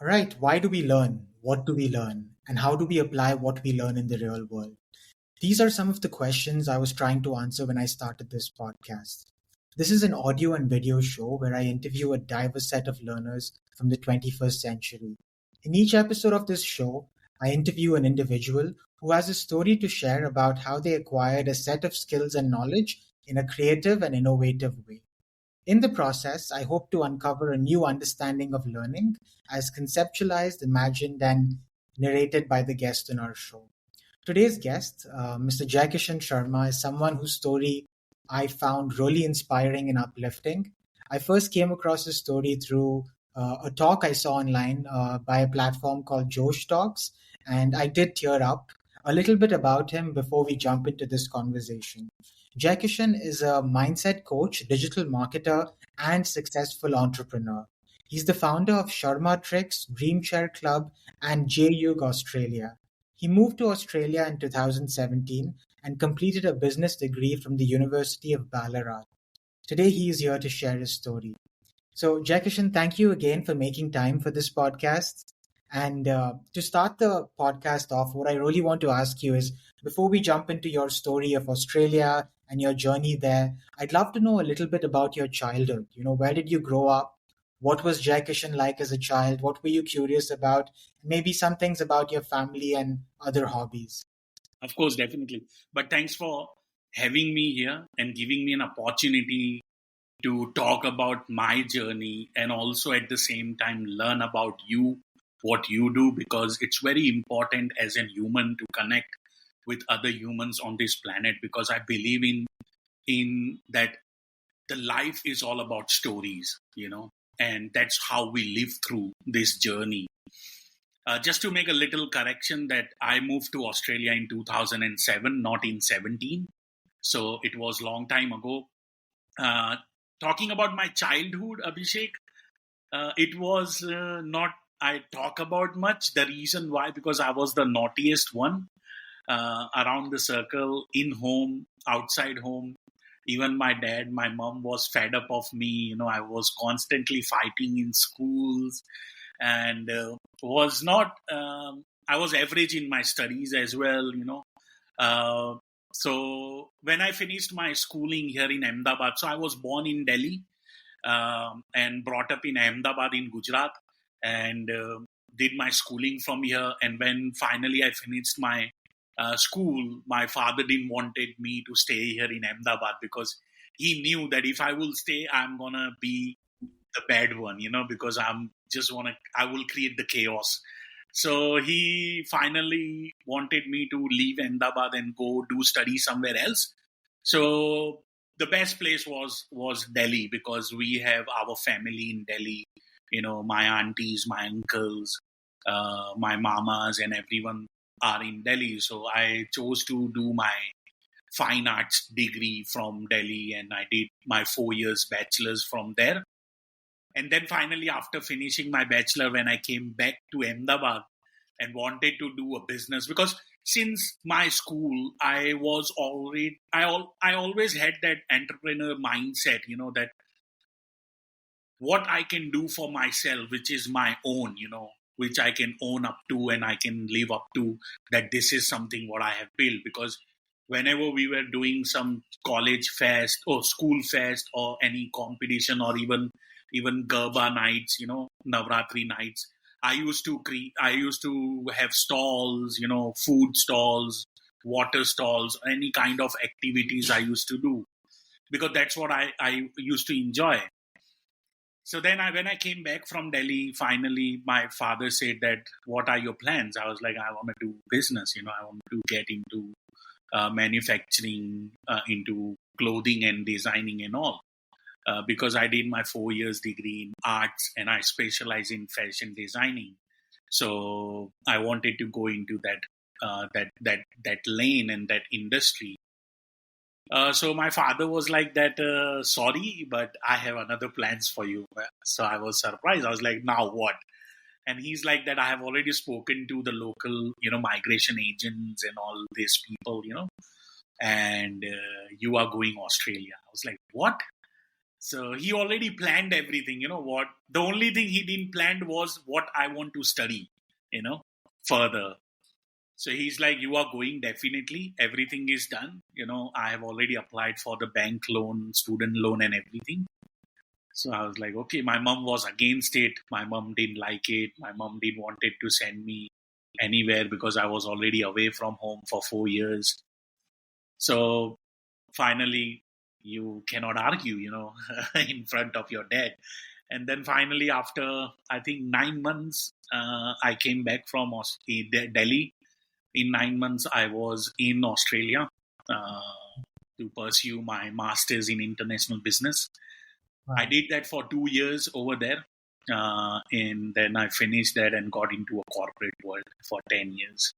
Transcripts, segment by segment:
All right, why do we learn? What do we learn? And how do we apply what we learn in the real world? These are some of the questions I was trying to answer when I started this podcast. This is an audio and video show where I interview a diverse set of learners from the 21st century. In each episode of this show, I interview an individual who has a story to share about how they acquired a set of skills and knowledge in a creative and innovative way. In the process, I hope to uncover a new understanding of learning as conceptualized, imagined, and narrated by the guest in our show. Today's guest, Mr. Jaikishaan Sharma, is someone whose story I found really inspiring and uplifting. I first came across his story through a talk I saw online by a platform called Josh Talks, and I did tear up. A little bit about him before we jump into this conversation. Jaikishan is a mindset coach, digital marketer, and successful entrepreneur. He's the founder of Sharma Tricks, Dreamshare Club, and JUG Australia. He moved to Australia in 2017 and completed a business degree from the University of Ballarat. Today, he is here to share his story. So, Jaikishan, thank you again for making time for this podcast. And to start the podcast off, what I really want to ask you is before we jump into your story of Australia and your journey there, I'd love to know a little bit about your childhood. Where did you grow up? What was Jaikishan like as a child? What were you curious about? Maybe some things about your family and other hobbies. Of course, definitely. But thanks for having me here and giving me an opportunity to talk about my journey and also at the same time learn about you, what you do, because it's very important as a human to connect with other humans on this planet, because I believe in that the life is all about stories, and that's how we live through this journey. Just to make a little correction, that I moved to Australia in 2007, not in 17. So it was a long time ago. Talking about my childhood, Abhishek, it was not I talk about much. The reason why, because I was the naughtiest one around the circle, in home, outside home. Even my dad, my mom was fed up of me. I was constantly fighting in schools and was not, I was average in my studies as well, So when I finished my schooling here in Ahmedabad, so I was born in Delhi and brought up in Ahmedabad in Gujarat, and did my schooling from here. And when finally I finished my school, my father didn't wanted me to stay here in Ahmedabad because he knew that if I will stay, I'm gonna be the bad one, because I will create the chaos. So he finally wanted me to leave Ahmedabad and go do study somewhere else. So the best place was Delhi, because we have our family in Delhi. My aunties, my uncles, my mamas, and everyone are in Delhi. So I chose to do my fine arts degree from Delhi, and I did my 4 years bachelor's from there. And then finally, after finishing my bachelor, when I came back to Ahmedabad and wanted to do a business, because since my school, I always had that entrepreneur mindset, that what I can do for myself, which is my own, which I can own up to and I can live up to, that this is something what I have built. Because whenever we were doing some college fest or school fest or any competition, or even Garba nights, Navratri nights, I used to have stalls, food stalls, water stalls, any kind of activities I used to do, because that's what I used to enjoy. So then when I came back from Delhi, finally my father said that, what are your plans? I was like, I want to do business, I want to get into manufacturing, into clothing and designing and all. Because I did my 4 years degree in arts and I specialize in fashion designing. So I wanted to go into that lane and that industry. So my father was like that, sorry, but I have another plans for you. So I was surprised. I was like, now what? And he's like that, I have already spoken to the local, migration agents and all these people, and you are going Australia. I was like, what? So he already planned everything. What? The only thing he didn't plan was what I want to study, further. So he's like, you are going definitely. Everything is done. I have already applied for the bank loan, student loan, and everything. So I was like, okay. My mom was against it. My mom didn't like it. My mom didn't wanted to send me anywhere because I was already away from home for 4 years. So finally, you cannot argue, in front of your dad. And then finally, after I think 9 months, I came back from Delhi. In 9 months, I was in Australia to pursue my master's in international business. I Wow. did that for 2 years over there. And then I finished that and got into a corporate world for 10 years.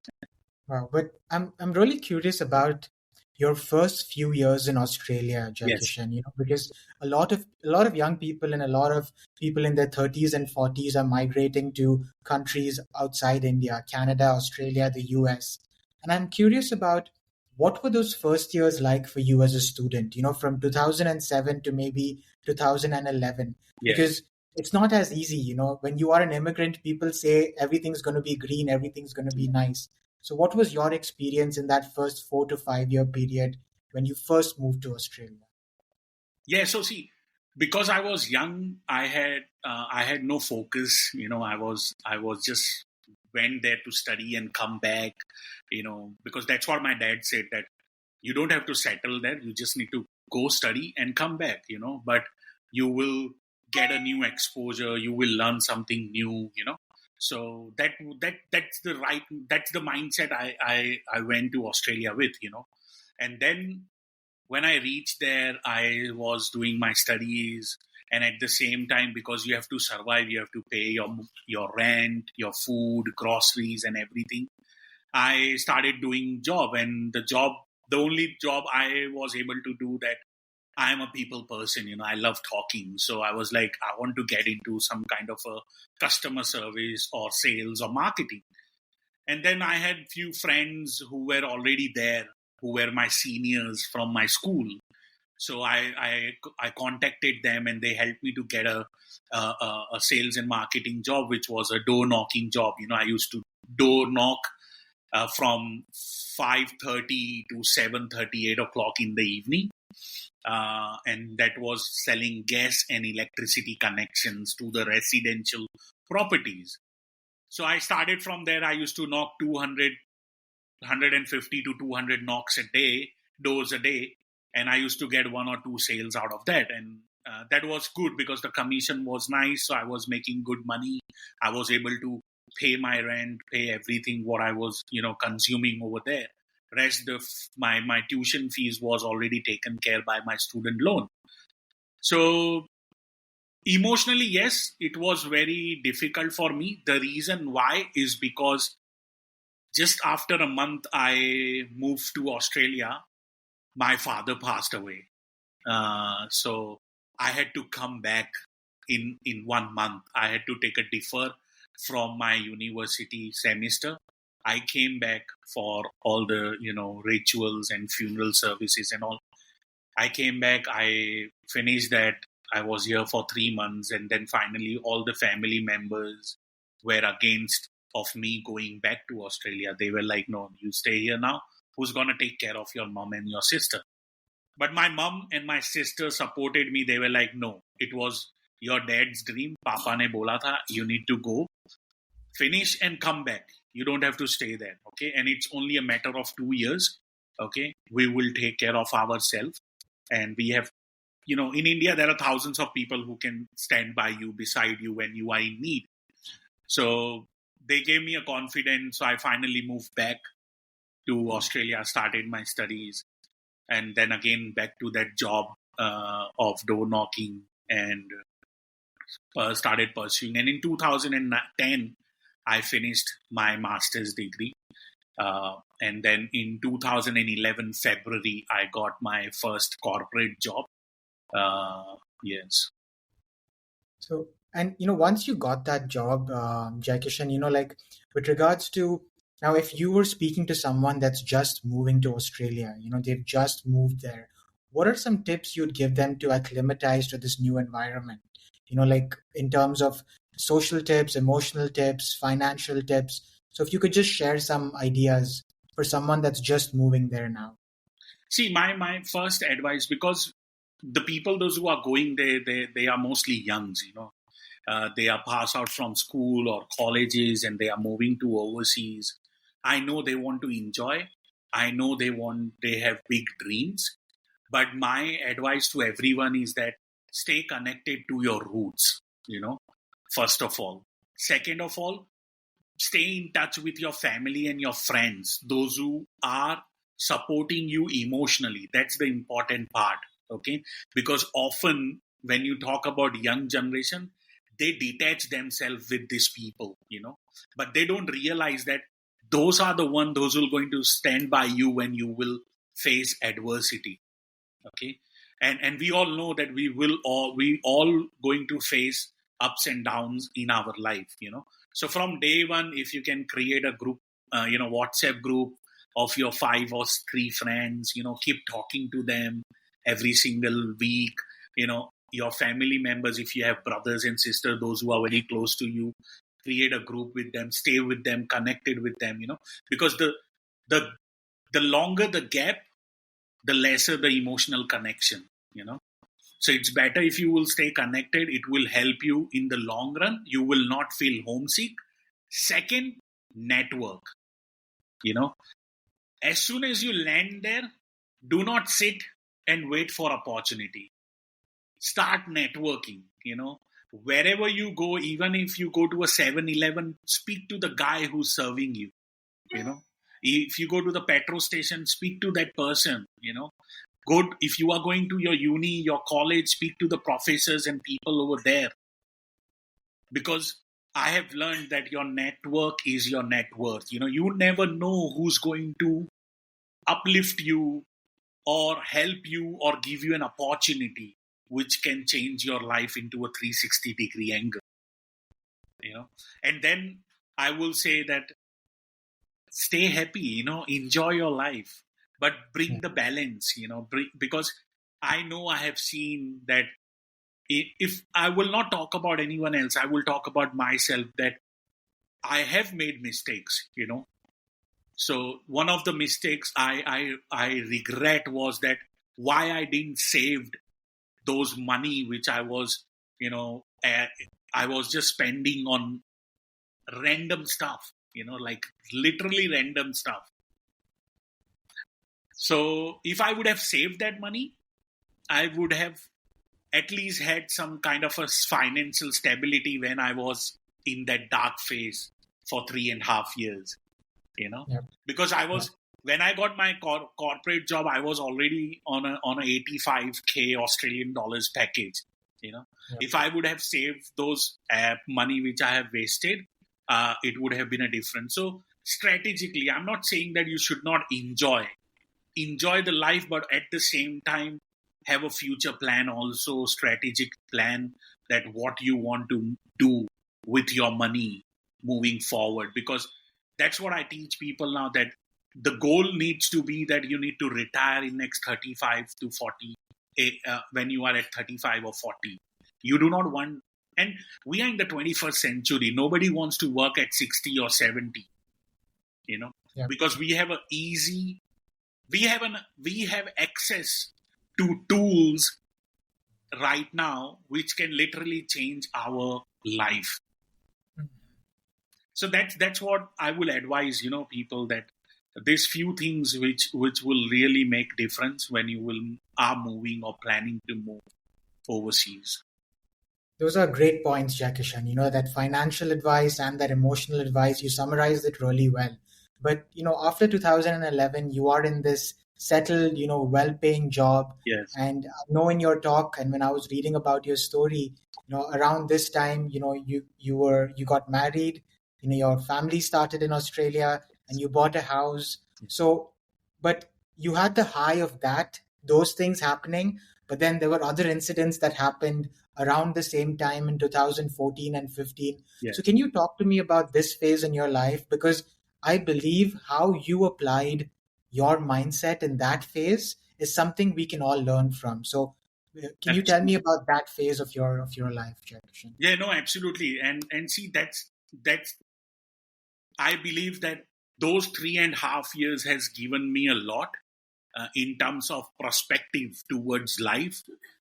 Wow. But I'm really curious about your first few years in Australia, Yes. Jaikishaan, because a lot of young people and a lot of people in their 30s and 40s are migrating to countries outside India, Canada, Australia, the US. And I'm curious about what were those first years like for you as a student, from 2007 to maybe 2011, Yes. because it's not as easy, when you are an immigrant, people say everything's going to be green, everything's going to be nice. So, what was your experience in that first 4 to 5 year period when you first moved to Australia? Yeah. So see, because I was young, I had no focus. I was just went there to study and come back. Because that's what my dad said, that you don't have to settle there. You just need to go study and come back. But you will get a new exposure. You will learn something new. So that's the mindset I went to Australia with. And then when I reached there, I was doing my studies, and at the same time, because you have to survive, you have to pay your rent, your food, groceries, and everything. I started doing job, and the only job I was able to do that. I'm a people person, I love talking. So I was like, I want to get into some kind of a customer service or sales or marketing. And then I had few friends who were already there, who were my seniors from my school. So I contacted them, and they helped me to get a sales and marketing job, which was a door knocking job. I used to door knock from 5:30 to 7:30, 8 o'clock in the evening, and that was selling gas and electricity connections to the residential properties. So I started from there. I used to knock 200 150 to 200 knocks a day, doors a day, and I used to get one or two sales out of that. And that was good because the commission was nice. So I was making good money. I was able to pay my rent, pay everything what I was, consuming over there. Rest of my tuition fees was already taken care by my student loan. So emotionally, yes, it was very difficult for me. The reason why is because just after a month I moved to Australia, my father passed away. So I had to come back in 1 month. I had to take a defer from my university semester. I came back for all the rituals and funeral services and all. I came back. I finished that. I was here for 3 months, and then finally, all the family members were against of me going back to Australia. They were like, "No, you stay here now. Who's gonna take care of your mom and your sister?" But my mom and my sister supported me. They were like, "No, it was your dad's dream. Papa ne bola tha, you need to go, finish and come back. You don't have to stay there, okay? And it's only a matter of 2 years, okay? We will take care of ourselves, and we have, in India there are thousands of people who can stand by you, beside you when you are in need." So they gave me a confidence. So I finally moved back to Australia, started my studies, and then again back to that job of door knocking, and started pursuing. And in 2010, I finished my master's degree. And then in 2011 February, I got my first corporate job. Yes. So, and once you got that job, Jaikishan, like with regards to now, if you were speaking to someone that's just moving to Australia, they've just moved there, what are some tips you'd give them to acclimatize to this new environment? Like in terms of social tips, emotional tips, financial tips. So if you could just share some ideas for someone that's just moving there now. See, my first advice, because the people, those who are going there, they are mostly youngs, they are passed out from school or colleges and they are moving to overseas. I know they want to enjoy. I know they have big dreams. But my advice to everyone is that stay connected to your roots, first of all. Second of all, stay in touch with your family and your friends, those who are supporting you emotionally. That's the important part. Okay. Because often when you talk about young generation, they detach themselves with these people, but they don't realize that those are the one, those who are going to stand by you when you will face adversity. Okay. And we all know that we all going to face ups and downs in our life, so from day one, if you can create a group, WhatsApp group of your 5 or 3 friends, keep talking to them every single week, your family members, if you have brothers and sisters, those who are very close to you, create a group with them, stay with them, connected with them, because the the longer the gap, the lesser the emotional connection, so it's better if you will stay connected. It will help you in the long run. You will not feel homesick. Second, network. As soon as you land there, do not sit and wait for opportunity. Start networking. Wherever you go, even if you go to a 7-Eleven, speak to the guy who's serving you. If you go to the petrol station, speak to that person. Good. If you are going to your uni, your college, speak to the professors and people over there. Because I have learned that your network is your net worth. You never know who's going to uplift you or help you or give you an opportunity which can change your life into a 360-degree angle. And then I will say that stay happy, enjoy your life, but bring the balance, because I know I have seen that if I will not talk about anyone else, I will talk about myself, that I have made mistakes, So one of the mistakes I regret was that why I didn't save those money which I was, I was just spending on random stuff, like literally random stuff. So if I would have saved that money, I would have at least had some kind of a financial stability when I was in that dark phase for 3.5 years, Yep. because I was, when I got my corporate job, I was already on a 85K Australian dollars package, Yep. If I would have saved those money which I have wasted, it would have been a difference. So strategically, I'm not saying that you should not enjoy the life, but at the same time, have a future plan, also strategic plan, that what you want to do with your money moving forward. Because that's what I teach people now, that the goal needs to be that you need to retire in next 35 to 40, when you are at 35 or 40. You do not want, and we are in the 21st century. Nobody wants to work at 60 or 70, because we have we have access to tools right now which can literally change our life. So that's what I will advise, people, that there's few things which will really make difference when you are moving or planning to move overseas. Those are great points, Jaikishaan. That financial advice and that emotional advice, you summarized it really well. But, after 2011, you are in this settled, well-paying job. Yes. And I know in your talk and when I was reading about your story, around this time, you got married, your family started in Australia and you bought a house. So, but you had the high of those things happening, but then there were other incidents that happened around the same time in 2014 and 15. Yes. So can you talk to me about this phase in your life? Because I believe how you applied your mindset in that phase is something we can all learn from. So, can you tell me about that phase of your life, Jaikishaan? Yeah, no, absolutely. And see, that's I believe that those 3.5 years has given me a lot in terms of perspective towards life,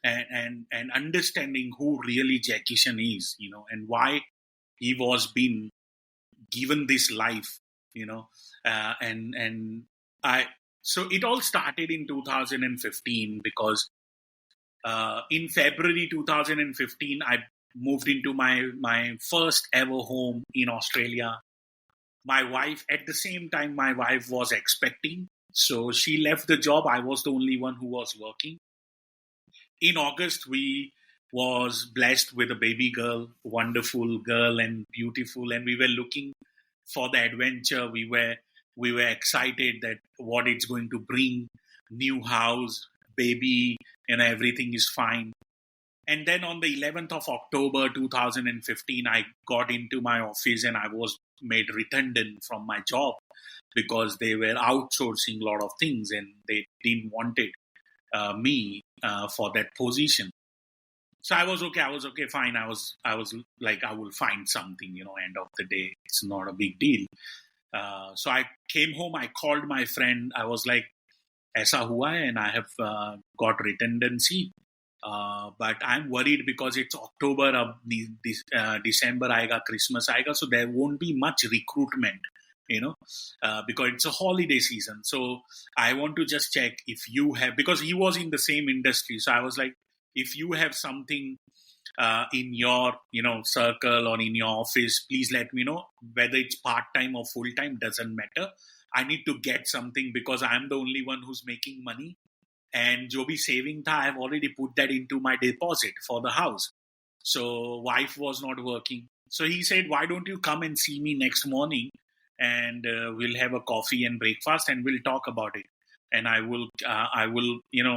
and understanding who really Jaikishaan is, and why he was being given this life, and I. So it all started in 2015 because in February 2015 I moved into my first ever home in Australia. My wife, at the same time, my wife was expecting. So she left the job. I was the only one who was working. In August, we was blessed with a baby girl, wonderful girl and beautiful. And we were looking for the adventure. We were excited that what it's going to bring, new house, baby, everything is fine. And then on the 11th of October 2015, I got into my office and I was made redundant from my job because they were outsourcing a lot of things and they didn't want me for that position. So I was okay. Fine. I was like, I will find something, end of the day. It's not a big deal. So I came home. I called my friend. I was like, ऐसा हुआ है and I have got redundancy. But I'm worried because it's October, December आएगा, Christmas आएगा, so there won't be much recruitment, because it's a holiday season. So I want to just check if you have, because he was in the same industry. So I was like, if you have something in your, circle or in your office, please let me know. Whether it's part-time or full-time, doesn't matter. I need to get something because I'm the only one who's making money. And jo bhi saving tha, I've already put that into my deposit for the house. So wife was not working. So he said, why don't you come and see me next morning and we'll have a coffee and breakfast and we'll talk about it. And I will,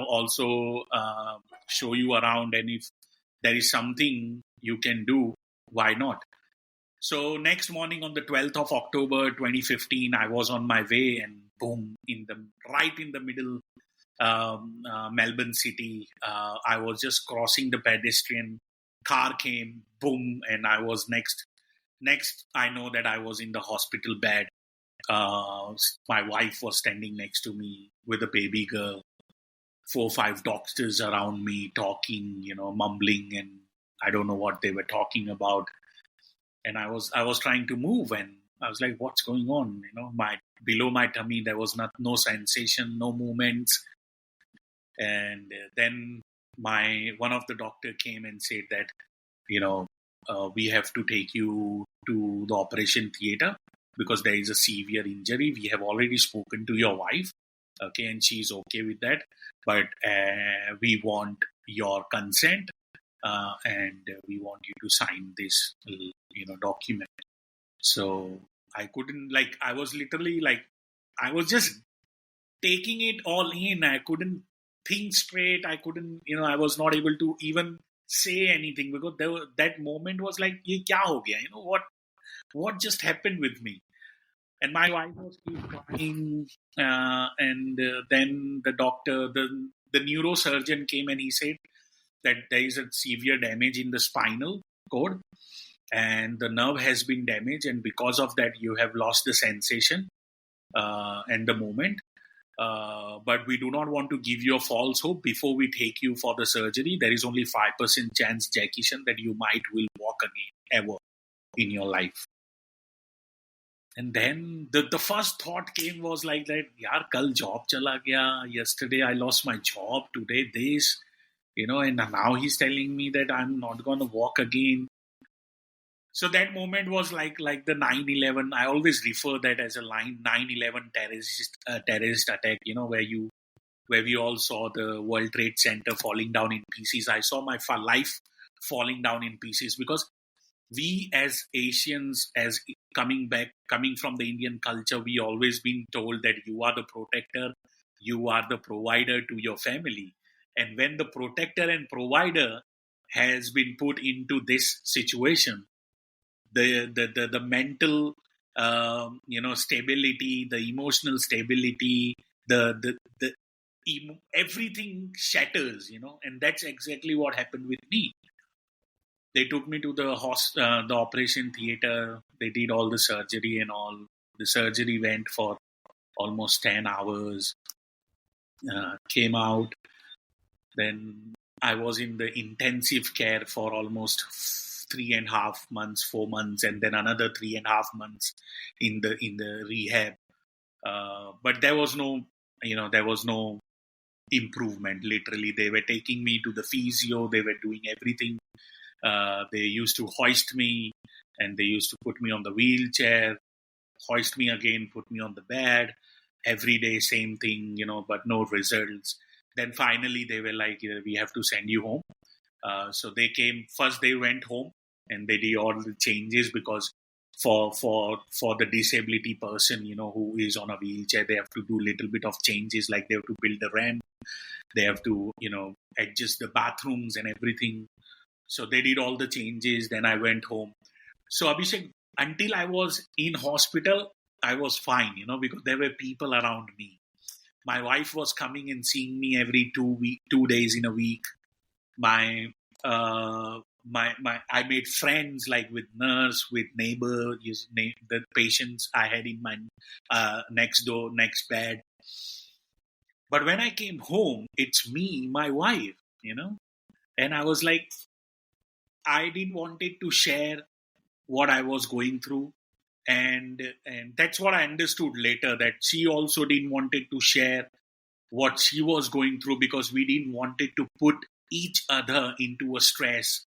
also show you around. And if there is something you can do, why not? So next morning on the 12th of October 2015, I was on my way and boom, right in the middle, Melbourne city, I was just crossing the pedestrian, car came, boom, and I was next I know that I was in the hospital bed. My wife was standing next to me with a baby girl, 4 or 5 doctors around me talking, mumbling, and I don't know what they were talking about. And I was trying to move, and I was like, what's going on? Below my tummy, there was no sensation, no movements. And then one of the doctor came and said that, we have to take you to the operation theater because there is a severe injury. We have already spoken to your wife, okay, and she's okay with that. But we want your consent, and we want you to sign this, document. So I couldn't, I was literally I was just taking it all in. I couldn't think straight. I couldn't, I was not able to even say anything because that moment was like, ye kya ho gaya? What just happened with me? And my wife was keep crying. And then the doctor, the neurosurgeon came and he said that there is a severe damage in the spinal cord and the nerve has been damaged. And because of that, you have lost the sensation and the moment. But we do not want to give you a false hope. Before we take you for the surgery, there is only 5% chance, Jaikishaan, that you will walk again ever in your life. And then the first thought came was like that, yaar, kal job chala gaya. Yesterday I lost my job. Today this, and now he's telling me that I'm not going to walk again. So that moment was like the 9/11. I always refer that as a 9/11 terrorist attack. Where we all saw the World Trade Center falling down in pieces. I saw my life falling down in pieces because we as Asians, as coming from the Indian culture, we always been told that you are the protector, you are the provider to your family. And when the protector and provider has been put into this situation, the mental stability, the emotional stability, the everything shatters, and that's exactly what happened with me. They took me to the operation theater. They did all the surgery and all. The surgery went for almost 10 hours. Came out. Then I was in the intensive care for almost 3.5 months, 4 months, and then another 3.5 months in the rehab. But there was no improvement. Literally, they were taking me to the physio. They were doing everything. They used to hoist me, and they used to put me on the wheelchair, hoist me again, put me on the bed. Every day, same thing, but no results. Then finally, they were like, we have to send you home. So they came first. They went home and they did all the changes, because for the disability person, who is on a wheelchair, they have to do a little bit of changes, like they have to build the ramp, they have to adjust the bathrooms and everything. So they did all the changes. Then I went home. So Abhishek, until I was in hospital, I was fine, because there were people around me. My wife was coming and seeing me every 2 days in a week. My I made friends, like with nurse, with neighbor, the patients I had in my next door, next bed. But when I came home, it's me, my wife, and I was like, I didn't wanted to share what I was going through. And that's what I understood later, that she also didn't wanted to share what she was going through, because we didn't wanted to put each other into a stress,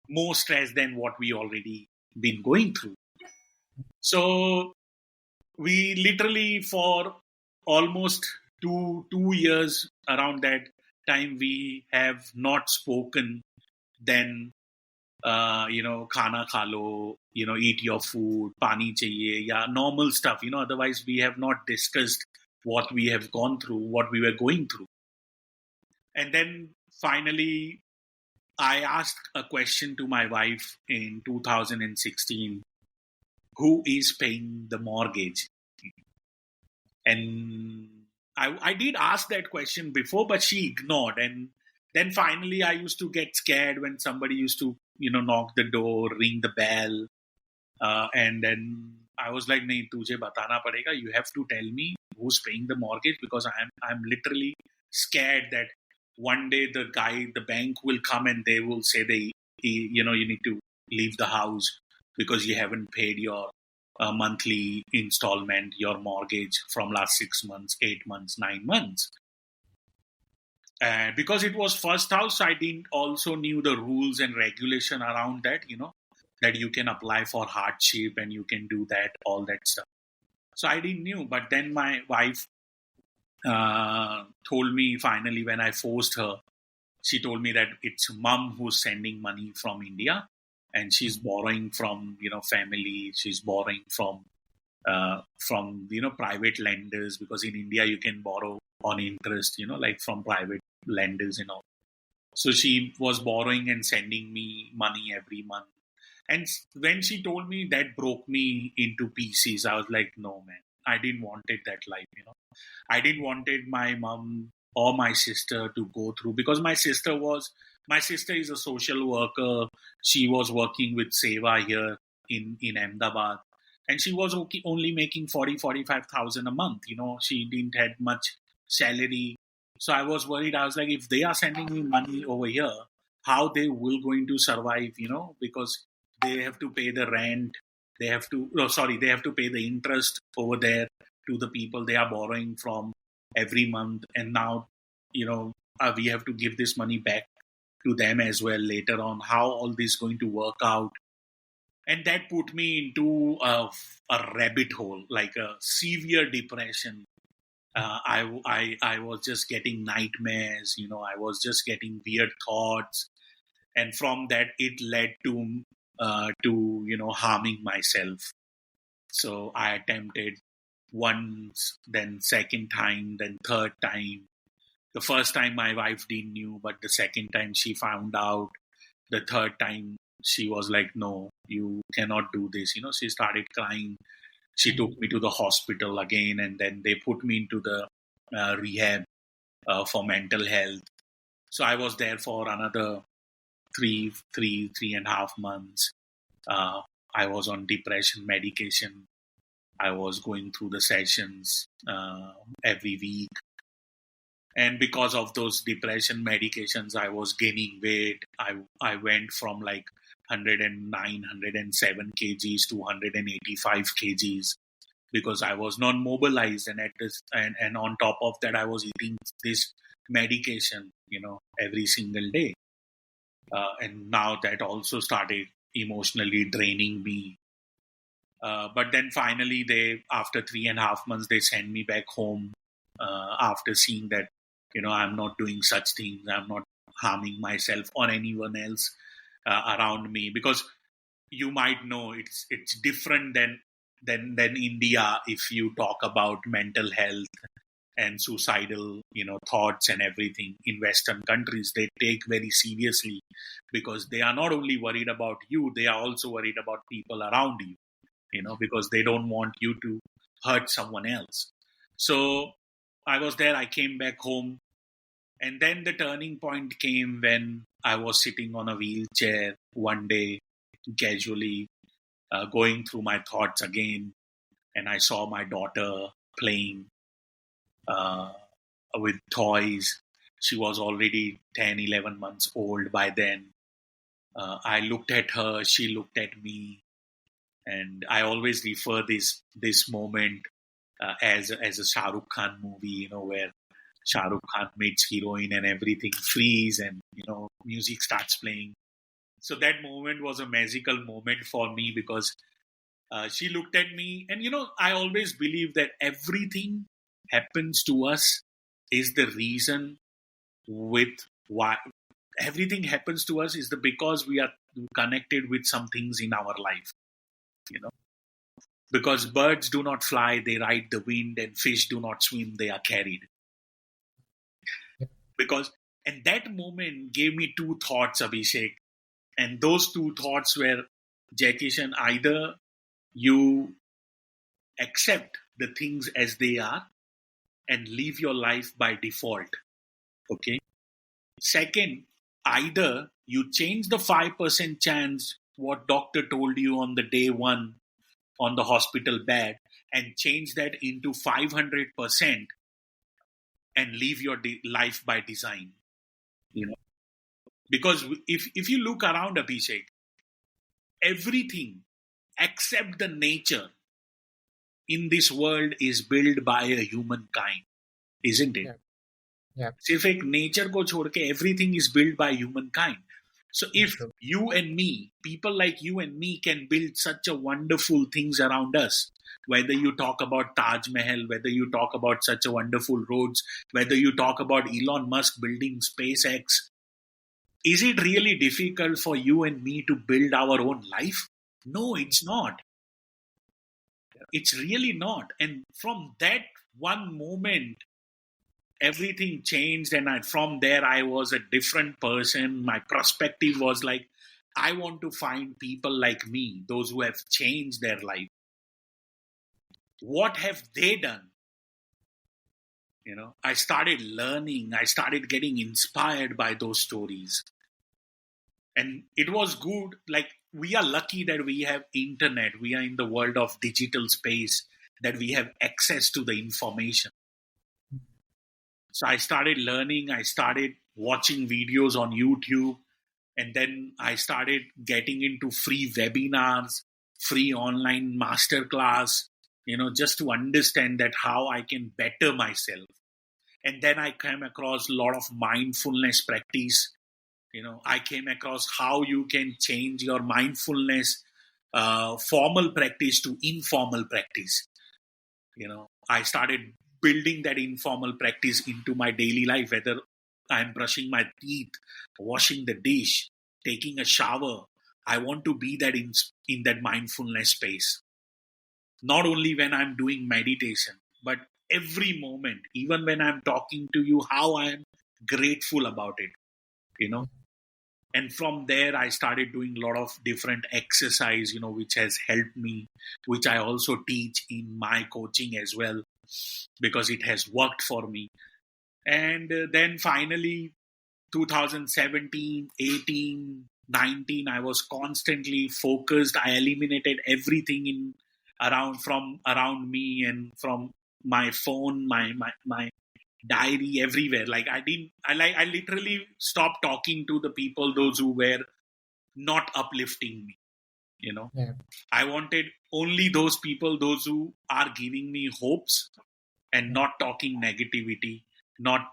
more stress than what we already been going through. So we literally, for almost two years around that time, we have not spoken. Then khana kha lo, eat your food, pani chahiye, yeah, normal stuff, otherwise we have not discussed what we have gone through, what we were going through. And then finally, I asked a question to my wife in 2016, who is paying the mortgage? And I did ask that question before, but she ignored. And then finally, I used to get scared when somebody used to, knock the door, ring the bell. And then I was like, nahi, tujhe batana padega. You have to tell me who's paying the mortgage, because I'm literally scared that one day the bank will come and they will say you need to leave the house because you haven't paid your monthly installment, your mortgage from last 6 months, 8 months, 9 months. And because it was first house, I didn't also knew the rules and regulation around that, that you can apply for hardship and you can do that, all that stuff. So I didn't knew. But then my wife told me finally, when I forced her, she told me that it's mom who's sending money from India, and she's borrowing from, family. She's borrowing from private lenders, because in India you can borrow on interest, like from private lenders and all. So she was borrowing and sending me money every month. And when she told me, that broke me into pieces. I was like, no, man, I didn't wanted that life, I didn't wanted my mom or my sister to go through, because my sister is a social worker. She was working with Seva here in Ahmedabad, and she was only making 45,000 a month. She didn't have much salary. So I was worried. I was like, if they are sending me money over here, how they will going to survive, because they have to pay the rent. They have to pay the interest over there to the people they are borrowing from every month. And now, we have to give this money back to them as well later on. How all this going to work out? And that put me into a rabbit hole, like a severe depression. I was just getting nightmares, I was just getting weird thoughts. And from that, it led to harming myself. So I attempted once, then second time, then third time. The first time my wife didn't knew, but the second time she found out. The third time she was like, no, you cannot do this. She started crying. She took me to the hospital again, and then they put me into the rehab. for mental health. So I was there for another three and a half months. I was on depression medication. I was going through the sessions every week. And because of those depression medications, I was gaining weight. I went from like 109, 107 kgs to 185 kgs because I was non-mobilized. And on top of that, I was eating this medication, every single day. And now that also started emotionally draining me. But then finally, after 3.5 months, they sent me back home after seeing that, I'm not doing such things. I'm not harming myself or anyone else around me, because you might know it's different than India. If you talk about mental health and suicidal, thoughts and everything in Western countries, they take very seriously, because they are not only worried about you, they are also worried about people around you, because they don't want you to hurt someone else. So I was there, I came back home. And then the turning point came when I was sitting on a wheelchair one day, casually going through my thoughts again. And I saw my daughter playing with toys. She was already 10, 11 months old by then. I looked at her, she looked at me. And I always refer this moment as a Shah Rukh Khan movie, where Shah Rukh Khan meets heroine and everything freeze and, music starts playing. So that moment was a magical moment for me, because she looked at me and, I always believe that everything happens to us is the reason with why everything happens to us is because we are connected with some things in our life, because birds do not fly, they ride the wind, and fish do not swim, they are carried. And that moment gave me two thoughts, Abhishek. And those two thoughts were, Jaikishaan, either you accept the things as they are and live your life by default. Okay. Second, either you change the 5% chance what doctor told you on the day one on the hospital bed and change that into 500% and live your life by design. Because if you look around, Abhishek, everything except the nature in this world is built by a humankind, isn't it? Yeah. सिर्फ nature को छोड़ के everything is built by humankind. So if you and me, people like you and me, can build such a wonderful things around us, whether you talk about Taj Mahal, whether you talk about such a wonderful roads, whether you talk about Elon Musk building SpaceX, is it really difficult for you and me to build our own life? No, it's not. It's really not. And from that one moment, everything changed. And from there, I was a different person. My perspective was like, I want to find people like me, those who have changed their life. What have they done? I started learning. I started getting inspired by those stories. And it was good. Like, we are lucky that we have internet. We are in the world of digital space, that we have access to the information. So I started learning. I started watching videos on YouTube. And then I started getting into free webinars, free online masterclass, just to understand that how I can better myself. And then I came across a lot of mindfulness practice. I came across how you can change your mindfulness formal practice to informal practice. I started building that informal practice into my daily life, whether I'm brushing my teeth, washing the dish, taking a shower. I want to be that in that mindfulness space. Not only when I'm doing meditation, but every moment, even when I'm talking to you, how I'm grateful about it, And from there, I started doing a lot of different exercise, which has helped me, which I also teach in my coaching as well, because it has worked for me. And then finally 2017, 18, 19, I was constantly focused. I eliminated everything in around me and from my phone, my diary, everywhere. Like I literally stopped talking to the people, those who were not uplifting me, you know. Yeah. I wanted only those people, those who are giving me hopes and Yeah. not talking negativity, not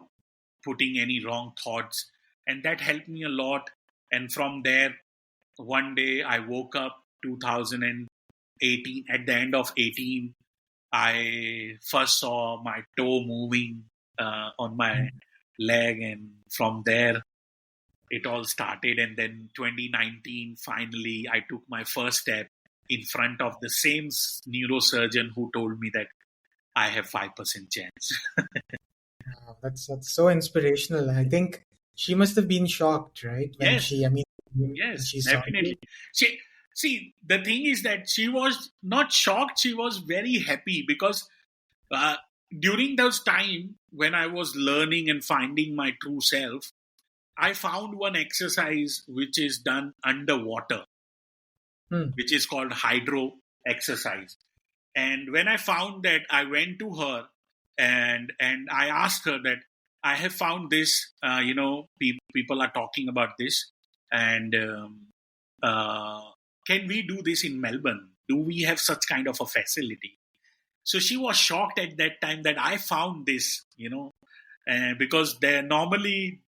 putting any wrong thoughts. And that helped me a lot. And from there, one day I woke up 2018, at the end of 18, I first saw my toe moving on my leg. And from there, it all started. And then 2019, finally, I took my first step in front of the same neurosurgeon who told me that I have 5% chance. Wow, that's so inspirational. I think she must have been shocked, right? When Yes, she, I mean, when yes, she saw you. definitely. See, the thing is that she was not shocked, she was very happy because uh, during those time when I was learning and finding my true self, I found one exercise which is done underwater, Hmm. which is called hydro exercise. And when I found that, I went to her and I asked her that I have found this. People are talking about this, and uh, can we do this in Melbourne? Do we have such kind of a facility? So she was shocked at that time that I found this. Because they normally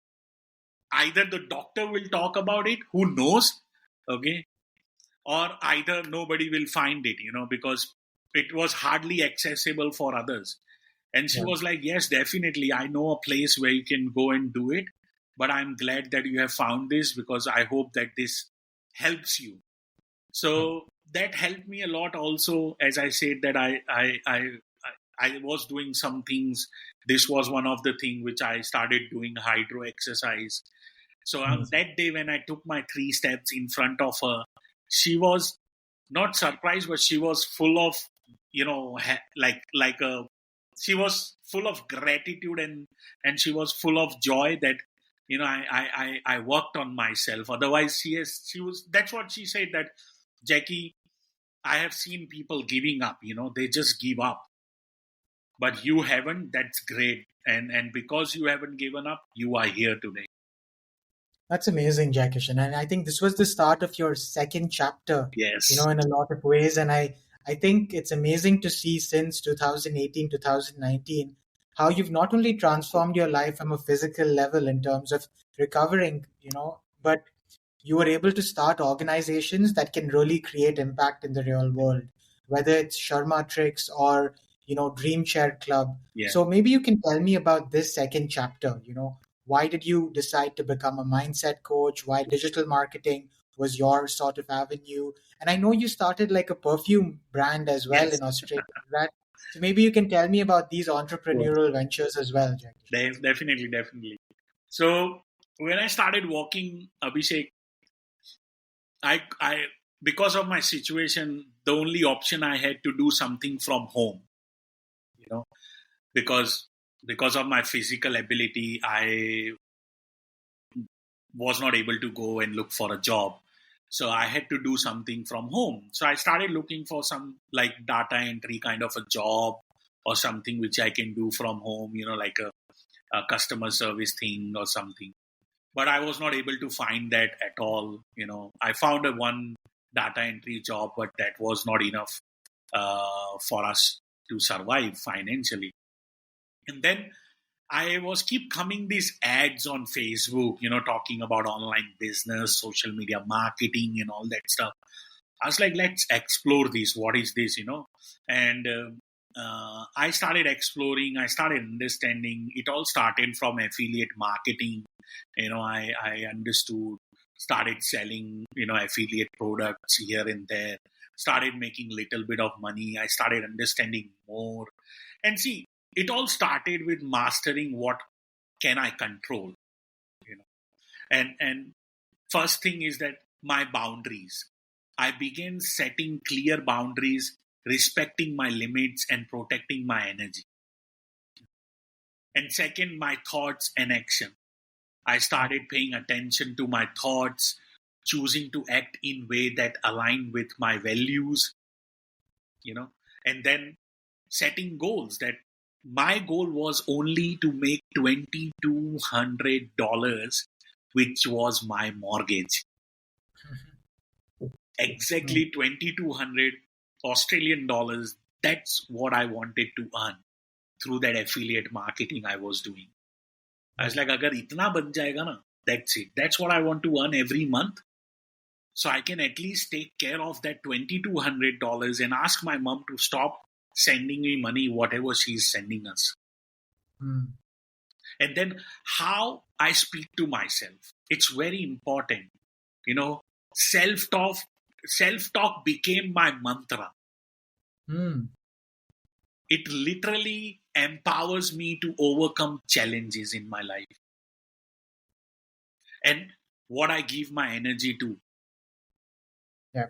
either the doctor will talk about it, who knows, okay, or either nobody will find it, because it was hardly accessible for others. And she Yeah. was like, yes, definitely, I know a place where you can go and do it, but I'm glad that you have found this because I hope that this helps you. Yeah. So that helped me a lot also. As I said that I was doing some things. This was one of the things which I started doing, hydro exercise. So on Amazing. that day when I took my 3 steps in front of her, she was not surprised, but she was full of, like a, she was full of gratitude, and she was full of joy that, I worked on myself. Otherwise, she was, that's what she said, that Jackie, I have seen people giving up, they just give up, but you haven't. That's great. And because you haven't given up, you are here today. That's amazing, Jaikishan. And I think this was the start of your second chapter, Yes. in a lot of ways. And I think it's amazing to see since 2018, 2019, how you've not only transformed your life from a physical level in terms of recovering, but you were able to start organizations that can really create impact in the real world, whether it's Sharma Tricks or, Dream Share Club. Yeah. So maybe you can tell me about this second chapter. Why did you decide to become a mindset coach? Why digital marketing was your sort of avenue? And I know you started like a perfume brand as well Yes. in Australia, right? So maybe you can tell me about these Sure. entrepreneurial ventures as well, Jackie. Definitely, definitely. So when I started walking, Abhishek, I because of my situation, the only option I had to do something from home, you know, because because of my physical ability, I was not able to go and look for a job. So I had to do something from home. So I started looking for some like data entry kind of a job or something which I can do from home, like a customer service thing or something. But I was not able to find that at all. I found a one data entry job, but that was not enough for us to survive financially. And then I was keep coming these ads on Facebook, talking about online business, social media marketing, and all that stuff. I was like, let's explore this. What is this, And I started exploring. I started understanding. It all started from affiliate marketing. I understood, started selling, affiliate products here and there, started making little bit of money. I started understanding more. And see, it all started with mastering what can I control, you know. And first thing is that my boundaries. I began setting clear boundaries, respecting my limits and protecting my energy. And second, my thoughts and action. I started paying attention to my thoughts, choosing to act in way that align with my values, and then setting goals. That my goal was only to make $2,200, which was my mortgage. Exactly 2,200 Australian dollars. That's what I wanted to earn through that affiliate marketing I was doing. I was like, agar itna ban jayega na, that's it. That's what I want to earn every month. So I can at least take care of that $2,200 and ask my mom to stop sending me money, whatever she's sending us. And then how I speak to myself. It's very important. Self-talk became my mantra. It literally empowers me to overcome challenges in my life. And what I give my energy to. Yeah.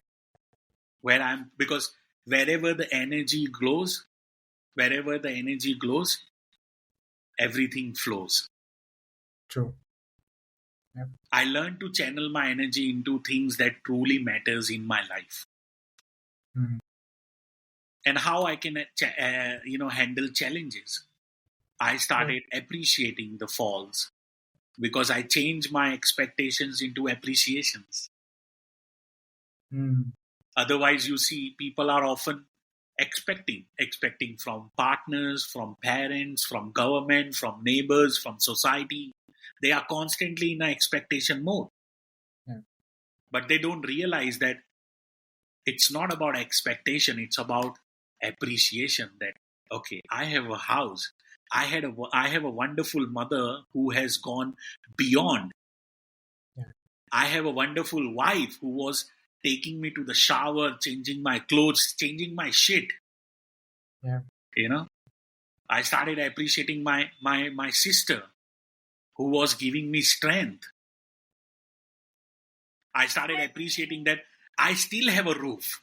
Because wherever the energy glows, everything flows. True. Yep. I learned to channel my energy into things that truly matters in my life. And how I can, handle challenges. I started appreciating the falls because I changed my expectations into appreciations. Otherwise, you see, people are often expecting from partners, from parents, from government, from neighbors, from society. They are constantly in an expectation mode. Yeah. But they don't realize that it's not about expectation, it's about appreciation. That, okay, I have a house. I have a wonderful mother who has gone beyond. Yeah. I have a wonderful wife who was taking me to the shower, changing my clothes, changing my shit. Yeah. I started appreciating my sister who was giving me strength. I started appreciating that I still have a roof.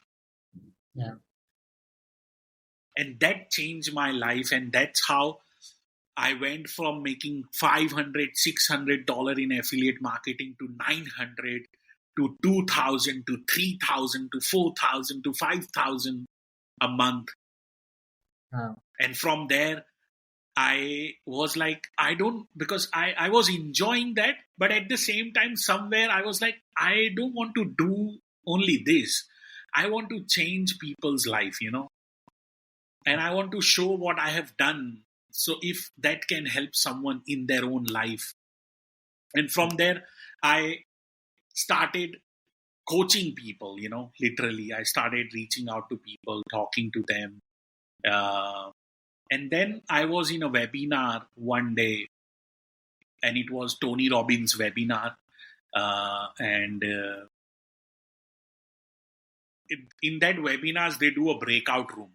Yeah. And that changed my life. And that's how I went from making $500, $600 in affiliate marketing to $900 to $2,000 to $3,000 to $4,000 to $5,000 a month. Wow. And from there, I was like, because I was enjoying that, but at the same time, somewhere I was like, I don't want to do only this. I want to change people's life, and I want to show what I have done. So if that can help someone in their own life. And from there, I started coaching people, literally. I started reaching out to people, talking to them. And then I was in a webinar one day, and it was Tony Robbins' webinar. In that webinars, they do a breakout room.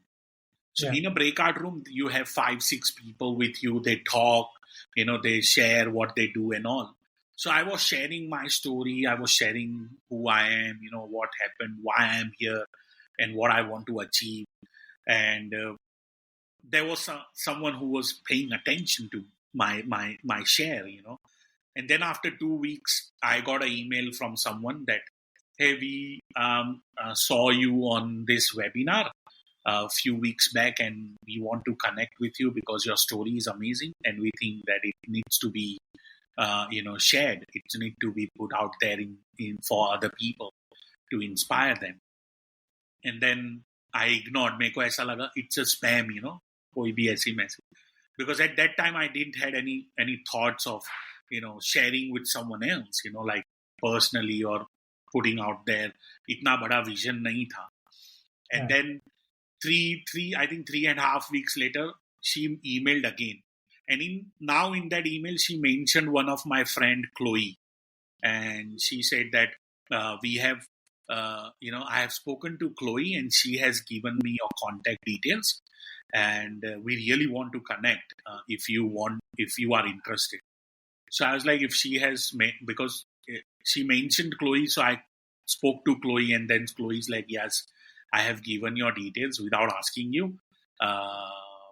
So in a breakout room, you have 5-6 people with you. They talk, they share what they do and all. So I was sharing my story. I was sharing who I am, what happened, why I am here, and what I want to achieve. And there was someone who was paying attention to my share, And then after 2 weeks, I got an email from someone that, hey, we saw you on this webinar a few weeks back, and we want to connect with you because your story is amazing, and we think that it needs to be, shared. It needs to be put out there in for other people to inspire them. And then I ignored. Meko aisa laga it's a spam, koi bhi aisi message. Because at that time I didn't had any thoughts of, sharing with someone else, like personally or putting out there. Itna bada vision nahi tha. And then three, I think 3.5 weeks later, she emailed again. And in that email, she mentioned one of my friend, Chloe. And she said that we have, I have spoken to Chloe and she has given me your contact details. And we really want to connect if you are interested. So I was like, if she has, because she mentioned Chloe, so I spoke to Chloe, and then Chloe's like, yes, I have given your details without asking you.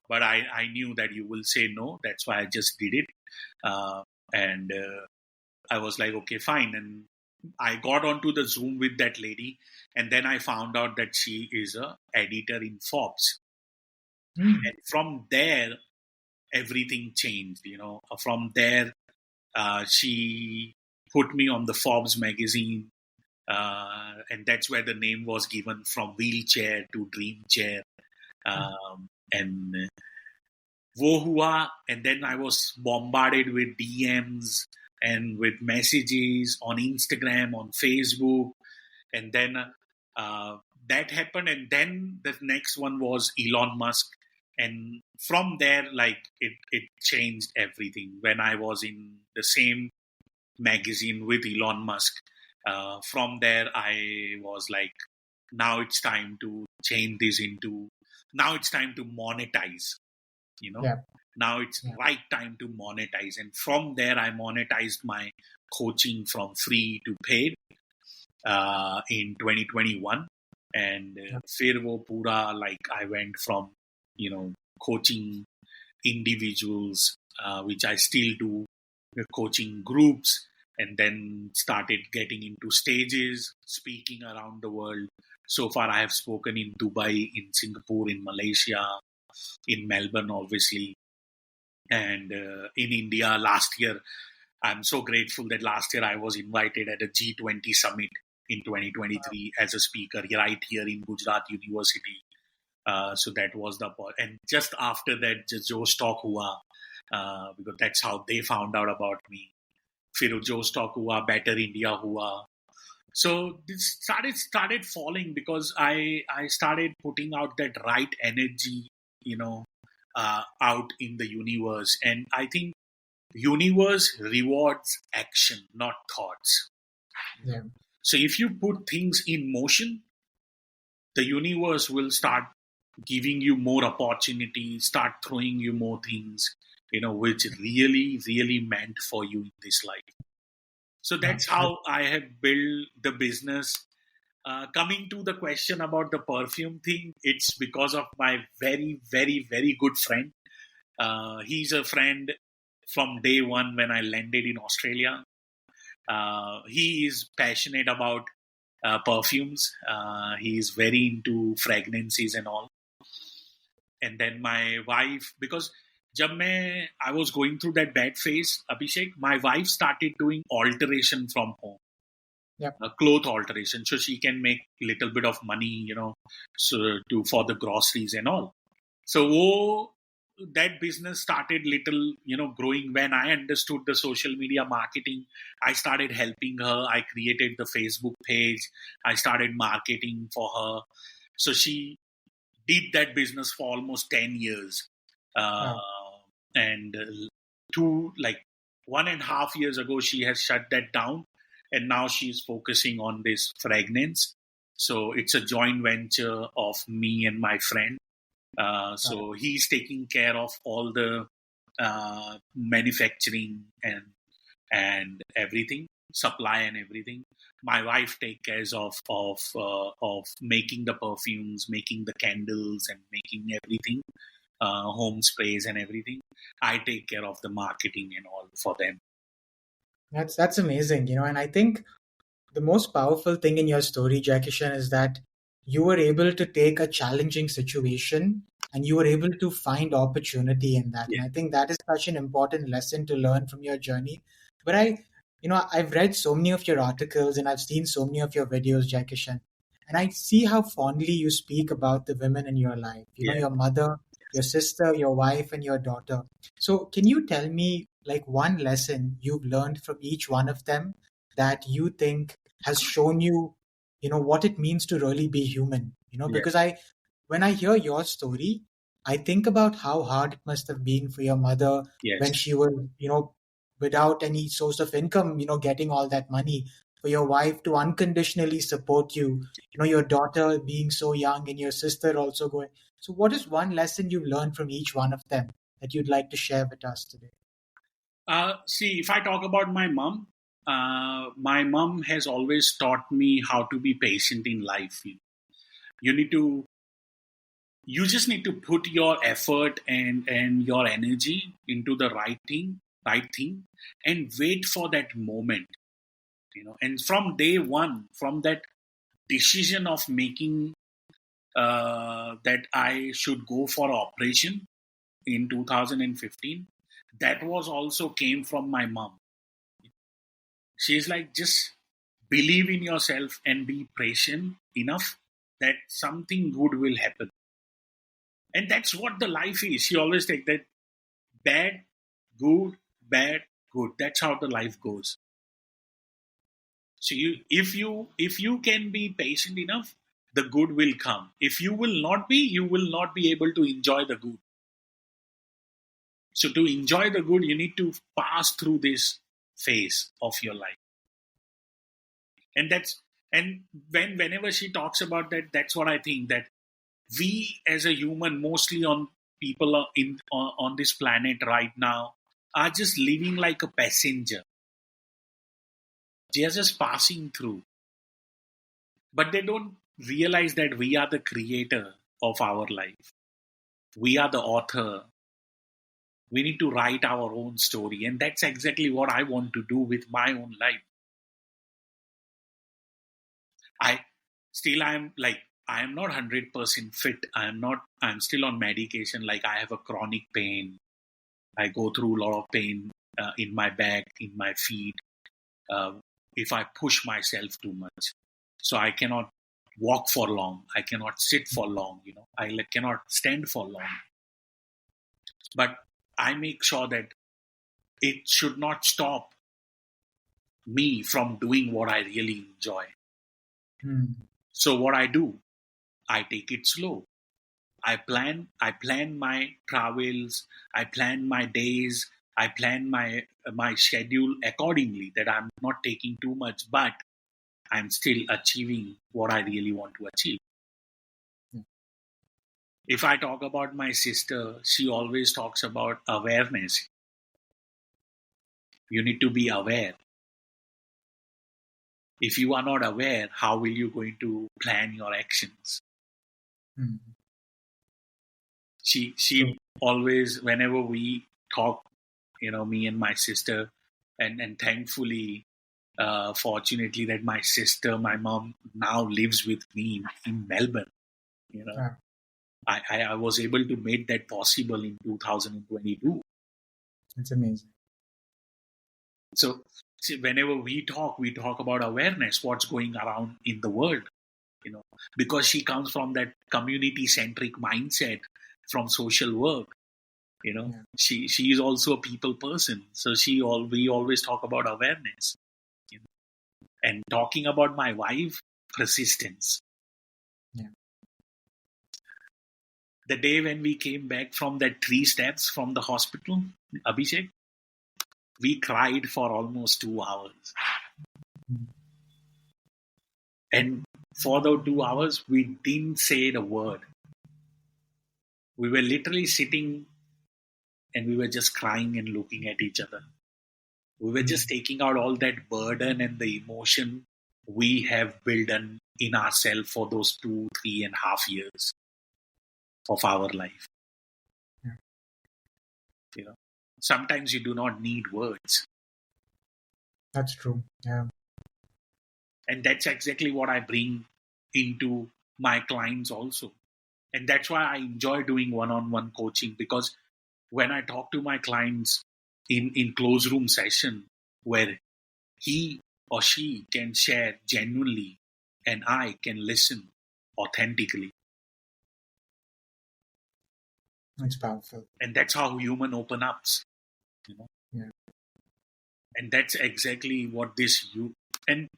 but I knew that you will say no. That's why I just did it. And I was like, okay, fine. And I got onto the Zoom with that lady, and then I found out that she is a editor in Forbes. Mm. And from there, everything changed. From there, she put me on the Forbes magazine, and that's where the name was given, from wheelchair to dream chair. And wo hua, and then I was bombarded with DMs and with messages on Instagram, on Facebook, and then that happened, and then the next one was Elon Musk, and from there, like it changed everything. When I was in the same magazine with Elon Musk, from there I was like, now it's time to change this into, now it's time to monetize, you know. Yeah. Now it's Yeah. right time to monetize, and from there I monetized my coaching from free to paid in 2021. And फिर वो पूरा, like I went from coaching individuals, which I still do, coaching groups, and then started getting into stages, speaking around the world. So far I have spoken in Dubai, in Singapore, in Malaysia, in Melbourne, obviously, and in India last year. I'm so grateful that last year I was invited at a G20 summit in 2023 as a speaker right here in Gujarat University. So that was the point. And just after that, Joe's talk hua, because that's how they found out about me. Fir Joe's talk hua, Better India hua. So this started falling because I started putting out that right energy, out in the universe. And I think universe rewards action, not thoughts. Yeah. So if you put things in motion, the universe will start giving you more opportunities, start throwing you more things, which really, really meant for you in this life. So that's how I have built the business. Coming to the question about the perfume thing, it's because of my very, very, very good friend. He's a friend from day one when I landed in Australia. He is passionate about perfumes. He is very into fragrances and all. And then my wife, because I was going through that bad phase, Abhishek, my wife started doing alteration from home. Yep. Cloth alteration, so she can make little bit of money, for the groceries and all. So that business started little, growing. When I understood the social media marketing, I started helping her. I created the Facebook page. I started marketing for her. So she did that business for almost 10 years. And 1.5 years ago, she has shut that down. And now she's focusing on this fragrance. So it's a joint venture of me and my friend. So he's taking care of all the manufacturing and everything, supply and everything. My wife takes care of making the perfumes, making the candles, and making everything, home sprays and everything. I take care of the marketing and all for them. That's amazing, and I think the most powerful thing in your story, Jaikishaan, is that you were able to take a challenging situation and you were able to find opportunity in that. Yeah. And I think that is such an important lesson to learn from your journey. But I've read so many of your articles and I've seen so many of your videos, Jaikishaan, and I see how fondly you speak about the women in your life, Yeah. your mother, your sister, your wife, and your daughter. So can you tell me like one lesson you've learned from each one of them that you think has shown you, what it means to really be human? Because when I hear your story, I think about how hard it must have been for your mother Yes. when she was, without any source of income, getting all that money, for your wife to unconditionally support you, your daughter being so young and your sister also going. So what is one lesson you've learned from each one of them that you'd like to share with us today? See, if I talk about my mom has always taught me how to be patient in life. You need to you just need to put your effort and your energy into the right thing, and wait for that moment, and from day one, from that decision of making that I should go for operation in 2015, that was also came from my mom. She's like, just believe in yourself and be patient enough that something good will happen. And that's what the life is. She always take that bad, good, bad, good. That's how the life goes. So if you can be patient enough, the good will come. If you will not be, you will not be able to enjoy the good. So to enjoy the good, you need to pass through this phase of your life. And whenever she talks about that, that's what I think, that we as a human, mostly on people on this planet right now, are just living like a passenger. They are just passing through, but they don't realize that we are the creator of our life. We are the author. We need to write our own story, and that's exactly what I want to do with my own life. I am not 100% fit. I'm still on medication. Like, I have a chronic pain. I go through a lot of pain in my back, in my feet, if I push myself too much. So I cannot walk for long. I cannot sit for long. I cannot stand for long. But I make sure that it should not stop me from doing what I really enjoy. So what I do, I take it slow. I plan my travels, I plan my days, I plan my schedule accordingly, that I'm not taking too much, but I'm still achieving what I really want to achieve. If I talk about my sister, she always talks about awareness. You need to be aware. If you are not aware, how will you going to plan your actions? She always, whenever we talk, me and my sister, and thankfully, fortunately, that my mom now lives with me in Melbourne. I was able to make that possible in 2022. It's amazing. So, see, whenever we talk about awareness, what's going around in the world, because she comes from that community-centric mindset, from social work. She is also a people person. So we always talk about awareness. And talking about my wife, persistence. The day when we came back from that 3 steps from the hospital, Abhishek, we cried for almost 2 hours. And for those 2 hours, we didn't say the word. We were literally sitting and we were just crying and looking at each other. We were just taking out all that burden and the emotion we have built in ourselves for those 3.5 years of our life. Sometimes you do not need words. That's true. Yeah. And that's exactly what I bring into my clients also. And that's why I enjoy doing one-on-one coaching, because when I talk to my clients in closed room session, where he or she can share genuinely and I can listen authentically. It's powerful. And that's how human open up. Yeah. And that's exactly what and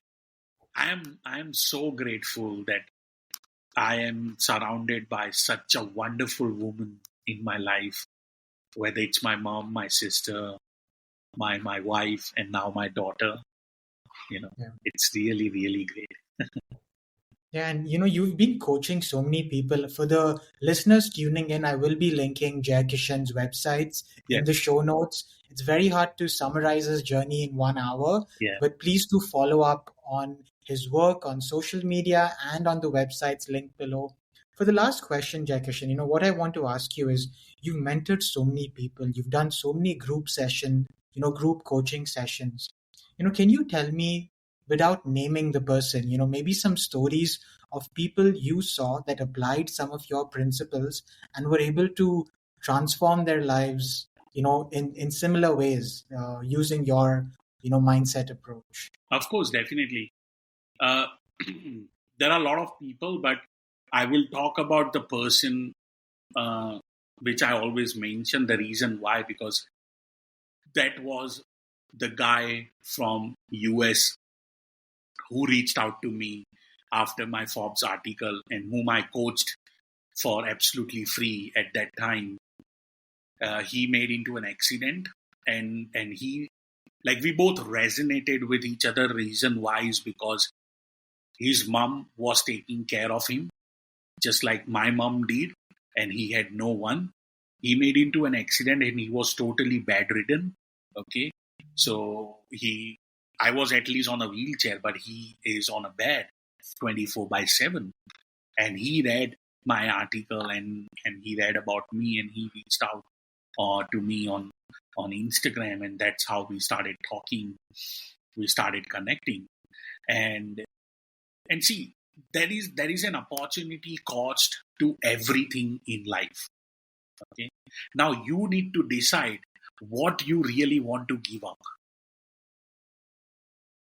I am so grateful that I am surrounded by such a wonderful woman in my life, whether it's my mom, my sister, my wife, and now my daughter. It's really, really great. Yeah, and you've been coaching so many people. For the listeners tuning in, I will be linking Jaikishaan's websites in the show notes. It's very hard to summarize his journey in 1 hour, but please do follow up on his work on social media and on the websites linked below For the last question, Jaikishan, what I want to ask you is, you've mentored so many people, you've done so many group coaching sessions. Can you tell me, without naming the person, maybe some stories of people you saw that applied some of your principles and were able to transform their lives, in similar ways, using your, mindset approach? Of course, definitely. Uh, there are a lot of people, but I will talk about the person which I always mention. The reason why, because that was the guy from US who reached out to me after my Forbes article and whom I coached for absolutely free at that time. He made into an accident, and he, like, we both resonated with each other. Reason why is because his mom was taking care of him just like my mom did, and he had no one. He made into an accident and he was totally bedridden. Okay, so I was at least on a wheelchair, but he is on a bed 24/7. And he read my article, and he read about me, and he reached out to me on Instagram, and that's how we started talking. We started connecting, and see, there is an opportunity cost to everything in life. Okay, now you need to decide what you really want to give up,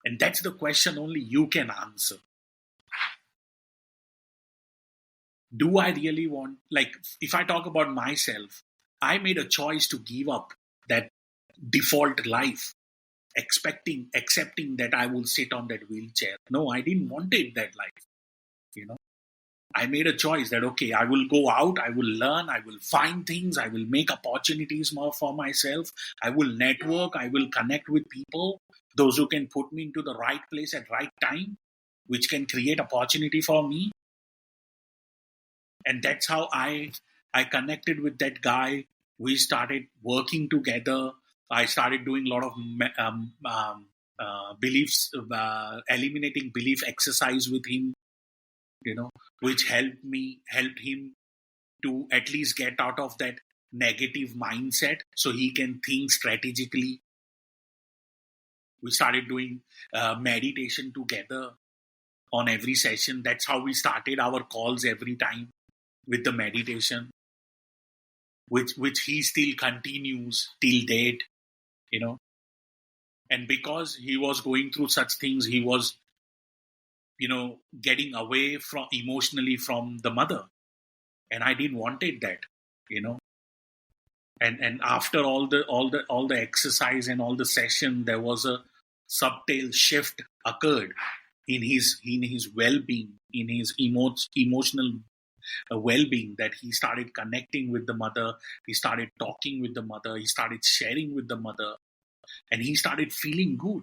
and that's the question only you can answer. Do I really want, like, if I talk about myself, I made a choice to give up that default life, accepting that I will sit on that wheelchair. No, I didn't want it, that life. I made a choice that, okay, I will go out, I will learn, I will find things, I will make opportunities more for myself, I will network, I will connect with people, those who can put me into the right place at right time, which can create opportunity for me. And that's how I connected with that guy. We started working together. I started doing a lot of beliefs, eliminating belief exercise with him, which helped him to at least get out of that negative mindset so he can think strategically. We started doing meditation together on every session. That's how we started our calls every time, with the meditation, which he still continues till date, And because he was going through such things, he was, getting away from emotionally from the mother, and I didn't wanted that, And after all the exercise and all the session, there was a subtle shift occurred in his well-being, in his emotional well-being, that he started connecting with the mother, he started talking with the mother, he started sharing with the mother, and he started feeling good.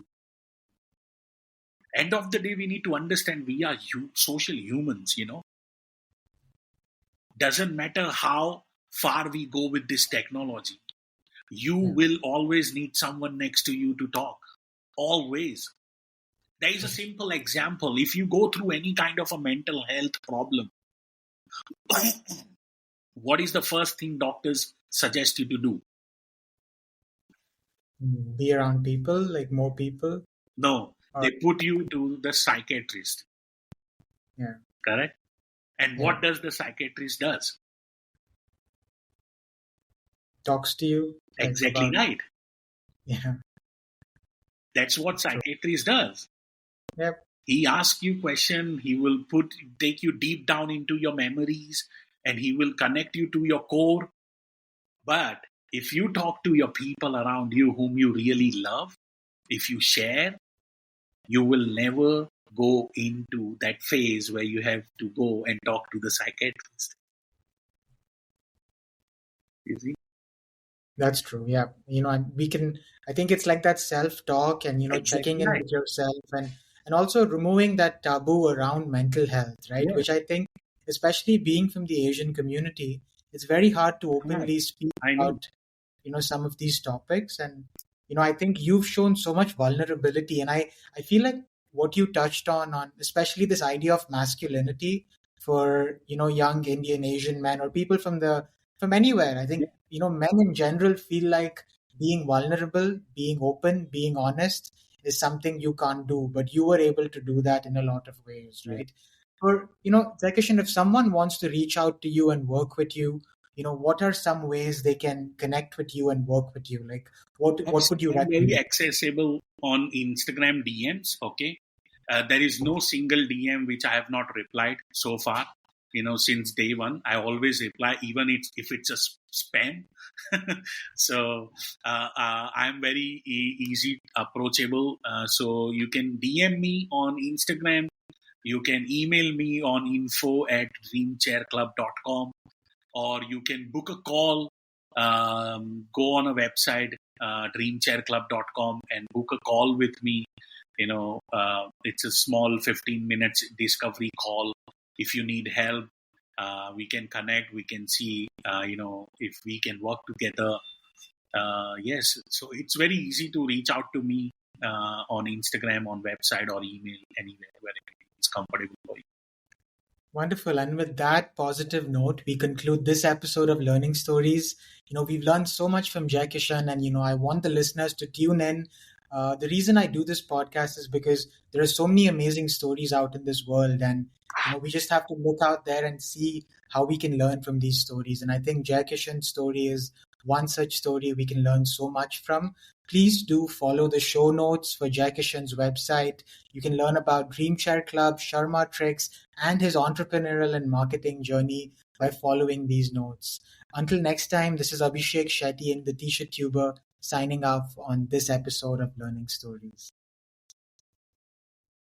End of the day, we need to understand we are social humans. Doesn't matter how far we go with this technology, you will always need someone next to you to talk. Always. There is a simple example. If you go through any kind of a mental health problem, what is the first thing doctors suggest you to do? Be around people, like more people. No, they put you to the psychiatrist. Yeah. Correct? And what does the psychiatrist does? Talks to you. Exactly right. Yeah. That's what psychiatrist does. Yep. He asks you question. He will take you deep down into your memories, and he will connect you to your core. But if you talk to your people around you whom you really love, if you share, you will never go into that phase where you have to go and talk to the psychiatrist. You see? That's true. Yeah. I think it's like that self-talk and, checking in with yourself and also removing that taboo around mental health, right? Which I think, especially being from the Asian community, it's very hard to openly speak about, some of these topics. And, I think you've shown so much vulnerability. And I feel like what you touched on especially this idea of masculinity, for young Indian Asian men or people from anywhere. I think men in general feel like being vulnerable, being open, being honest is something you can't do, but you were able to do that in a lot of ways, Yeah. right? Or Jaikishan, if someone wants to reach out to you and work with you, what are some ways they can connect with you and work with you? Like, what would you I'm very recommend? accessible on Instagram DMs. Okay, there is no single DM which I have not replied so far. Since day one, I always reply, even if it's a spam. So I'm very easy approachable. So you can DM me on Instagram. You can email me on info@dreamchairclub.com, or you can book a call. Go on a website, dreamchairclub.com, and book a call with me. It's a small 15 minutes discovery call. If you need help, we can connect. We can see, if we can work together. Yes, so it's very easy to reach out to me on Instagram, on website, or email, anywhere where it's comfortable for you. Wonderful. And with that positive note, we conclude this episode of Learning Stories. We've learned so much from Jaikishan, and I want the listeners to tune in. The reason I do this podcast is because there are so many amazing stories out in this world, and we just have to look out there and see how we can learn from these stories. And I think Jaikishan's story is one such story we can learn so much from. Please do follow the show notes for Jaikishan's website. You can learn about Dreamshare Club, Sharma tricks, and his entrepreneurial and marketing journey by following these notes. Until next time, this is Abhishek Shetty and the T-shirt tuber signing off on this episode of Learning Stories.